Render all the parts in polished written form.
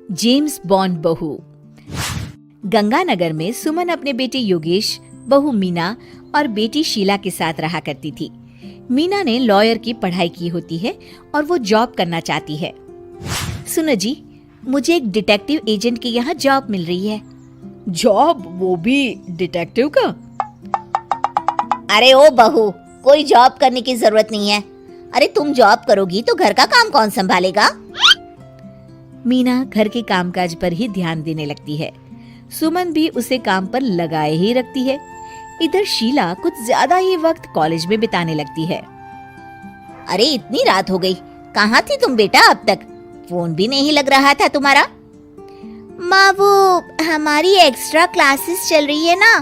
James bond बहू। गंगानगर में सुमन अपने बेटे योगेश, बहू मीना और बेटी शीला के साथ रहा करती थी। मीना ने लॉयर की पढ़ाई की होती है और वो जॉब करना चाहती है। सुनो जी, मुझे एक डिटेक्टिव एजेंट के यहाँ जॉब मिल रही है। जॉब? वो भी डिटेक्टिव का? अरे ओ बहू, कोई जॉब करने की जरूरत नहीं है। अरे तुम जॉब करोगी तो घर का काम कौन संभालेगा? मीना घर के कामकाज पर ही ध्यान देने लगती है। सुमन भी उसे काम पर लगाए ही रखती है। इधर शीला कुछ ज्यादा ही वक्त कॉलेज में बिताने लगती है। अरे इतनी रात हो गई, कहाँ थी तुम बेटा अब तक? फोन भी नहीं लग रहा था तुम्हारा। माँ, वो हमारी एक्स्ट्रा क्लासेस चल रही है ना,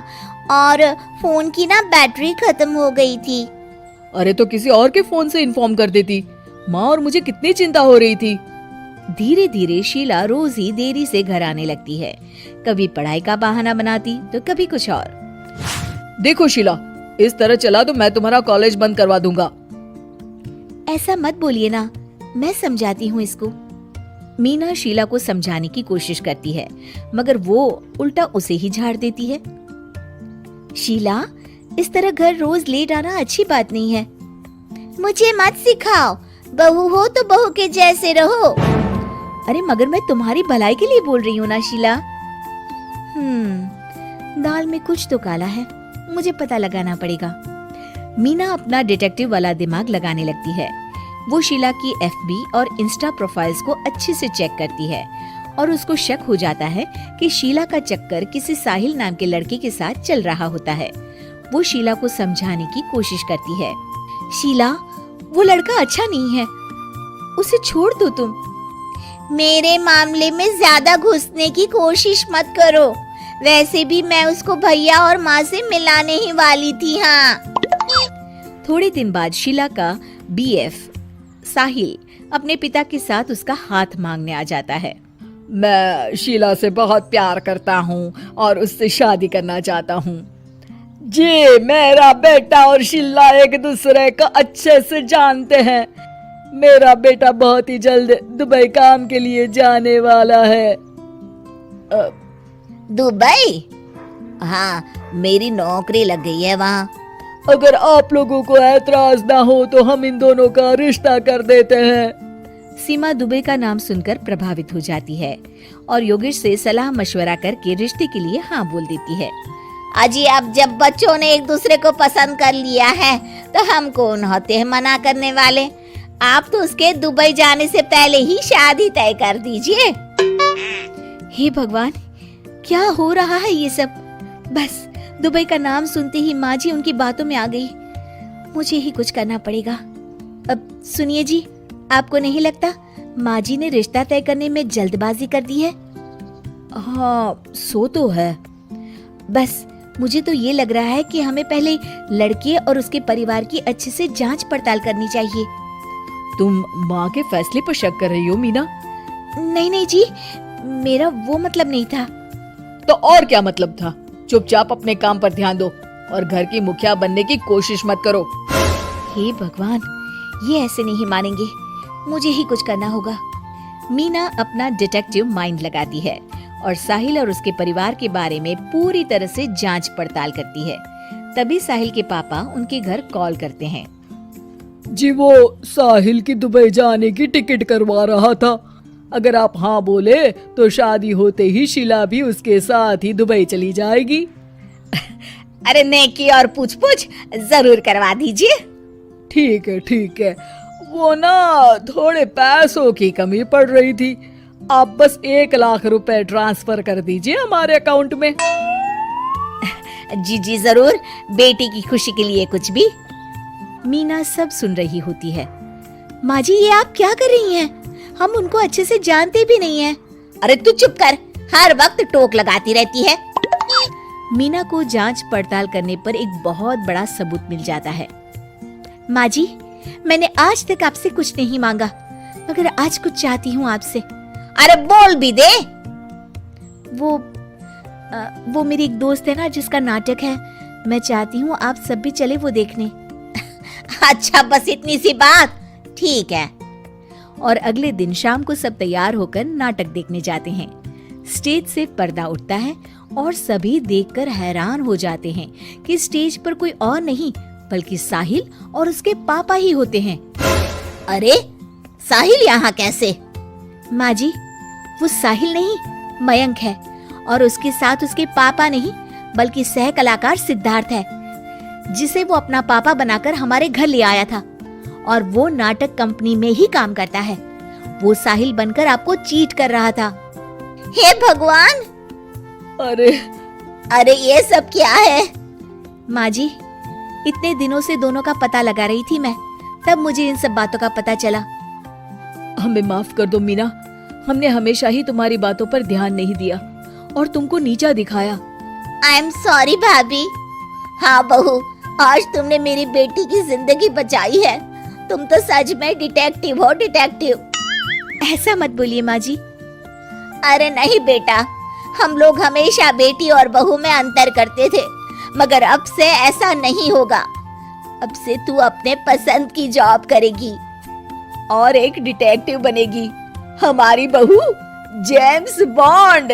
और फोन की ना बैटरी खत्म हो गई थी। अरे तो किसी और के फोन से इन्फॉर्म कर देती। माँ और मुझे कितनी चिंता हो रही थी। धीरे धीरे शीला रोज ही देरी से घर आने लगती है। कभी पढ़ाई का बहाना बनाती तो कभी कुछ और। देखो शीला, इस तरह चला तो मैं तुम्हारा कॉलेज बंद करवा दूंगा। ऐसा मत बोलिए ना, मैं समझाती हूँ इसको। मीना शीला को समझाने की कोशिश करती है, मगर वो उल्टा उसे ही झाड़ देती है। शीला, इस तरह घर रोज लेट आना अच्छी बात नहीं है। मुझे मत सिखाओ, बहू हो तो बहू के जैसे रहो। अरे मगर मैं तुम्हारी भलाई के लिए बोल रही हूँ ना शीला। दाल में कुछ तो काला है, मुझे पता लगाना पड़ेगा। मीना अपना डिटेक्टिव वाला दिमाग लगाने लगती है। वो शीला की एफबी और इंस्टा प्रोफाइल्स को अच्छे से चेक करती है और उसको शक हो जाता है कि शीला का चक्कर किसी साहिल नाम के लड़के के साथ चल रहा होता है। वो शीला को समझाने की कोशिश करती है। शीला, वो लड़का अच्छा नहीं है, उसे छोड़ दो तुम। मेरे मामले में ज्यादा घुसने की कोशिश मत करो। वैसे भी मैं उसको भैया और माँ से मिलाने ही वाली थी। हाँ। थोड़े दिन बाद शीला का बीएफ साहिल अपने पिता के साथ उसका हाथ मांगने आ जाता है। मैं शीला से बहुत प्यार करता हूँ और उससे शादी करना चाहता हूँ। जी, मेरा बेटा और शीला एक दूसरे को अच्छे से जानते हैं। मेरा बेटा बहुत ही जल्द दुबई काम के लिए जाने वाला है। दुबई? हाँ, मेरी नौकरी लग गई है वहाँ। अगर आप लोगों को ऐतराज ना हो तो हम इन दोनों का रिश्ता कर देते हैं। सीमा दुबई का नाम सुनकर प्रभावित हो जाती है और योगेश से सलाह मशवरा करके रिश्ते के लिए हाँ बोल देती है। अजी, अब जब बच्चों ने एक दूसरे को पसंद कर लिया है तो हम कौन होते हैं मना करने वाले? आप तो उसके दुबई जाने से पहले ही शादी तय कर दीजिए। हे भगवान, क्या हो रहा है ये सब? बस दुबई का नाम सुनते ही माँ जी उनकी बातों में आ गई। मुझे ही कुछ करना पड़ेगा। अब सुनिए जी, आपको नहीं लगता माँ जी ने रिश्ता तय करने में जल्दबाजी कर दी है? हाँ, सो तो है। बस मुझे तो ये लग रहा है कि हमें पहले लड़के और उसके परिवार की अच्छे से जांच पड़ताल करनी चाहिए। तुम माँ के फैसले पर शक कर रही हो मीना? नहीं नहीं जी, मेरा वो मतलब नहीं था। तो और क्या मतलब था? चुपचाप अपने काम पर ध्यान दो और घर की मुखिया बनने की कोशिश मत करो। हे भगवान, ये ऐसे नहीं मानेंगे, मुझे ही कुछ करना होगा। मीना अपना डिटेक्टिव माइंड लगाती है और साहिल और उसके परिवार के बारे में पूरी तरह से जांच पड़ताल करती है। तभी साहिल के पापा उनके घर कॉल करते हैं। जी, वो साहिल की दुबई जाने की टिकट करवा रहा था। अगर आप हाँ बोले तो शादी होते ही शीला भी उसके साथ ही दुबई चली जाएगी। अरे नेकी और पूछ पूछ जरूर करवा दीजिए। ठीक है ठीक है, वो ना थोड़े पैसों की कमी पड़ रही थी। आप बस 1 लाख रुपए ट्रांसफर कर दीजिए हमारे अकाउंट में। जी जी जरूर, बेटी की खुशी के लिए कुछ भी। मीना सब सुन रही होती है। माँ जी, ये आप क्या कर रही हैं? हम उनको अच्छे से जानते भी नहीं हैं। अरे तू चुप कर, हर वक्त टोक लगाती रहती है। मीना को जांच पड़ताल करने पर एक बहुत बड़ा सबूत मिल जाता है। माँ जी, मैंने आज तक आपसे कुछ नहीं मांगा, मगर आज कुछ चाहती हूँ आपसे। अरे बोल भी दे। वो मेरी एक दोस्त है ना जिसका नाटक है, मैं चाहती हूँ आप सब भी चले वो देखने। अच्छा, बस इतनी सी बात? ठीक है। और अगले दिन शाम को सब तैयार होकर नाटक देखने जाते हैं। स्टेज से पर्दा उठता है और सभी देखकर हैरान हो जाते हैं कि स्टेज पर कोई और नहीं बल्कि साहिल और उसके पापा ही होते हैं। अरे साहिल यहाँ कैसे? माँ जी, वो साहिल नहीं मयंक है और उसके साथ उसके पापा नहीं बल्कि सह कलाकार सिद्धार्थ है, जिसे वो अपना पापा बनाकर हमारे घर ले आया था और वो नाटक कंपनी में ही काम करता है। वो साहिल बनकर आपको चीट कर रहा था। हे भगवान, अरे ये सब क्या है? माँ जी, इतने दिनों से दोनों का पता लगा रही थी मैं, तब मुझे इन सब बातों का पता चला। हमें माफ कर दो मीना, हमने हमेशा ही तुम्हारी बातों पर ध्यान नहीं दिया और तुमको नीचा दिखाया। आई एम सॉरी भाभी। हाँ बहू, आज तुमने मेरी बेटी की जिंदगी बचाई है। तुम तो सच में डिटेक्टिव हो, डिटेक्टिव। ऐसा मत बोलिए माँ जी। अरे नहीं बेटा, हम लोग हमेशा बेटी और बहू में अंतर करते थे, मगर अब से ऐसा नहीं होगा। अब से तू अपने पसंद की जॉब करेगी और एक डिटेक्टिव बनेगी, हमारी बहू जेम्स बॉन्ड।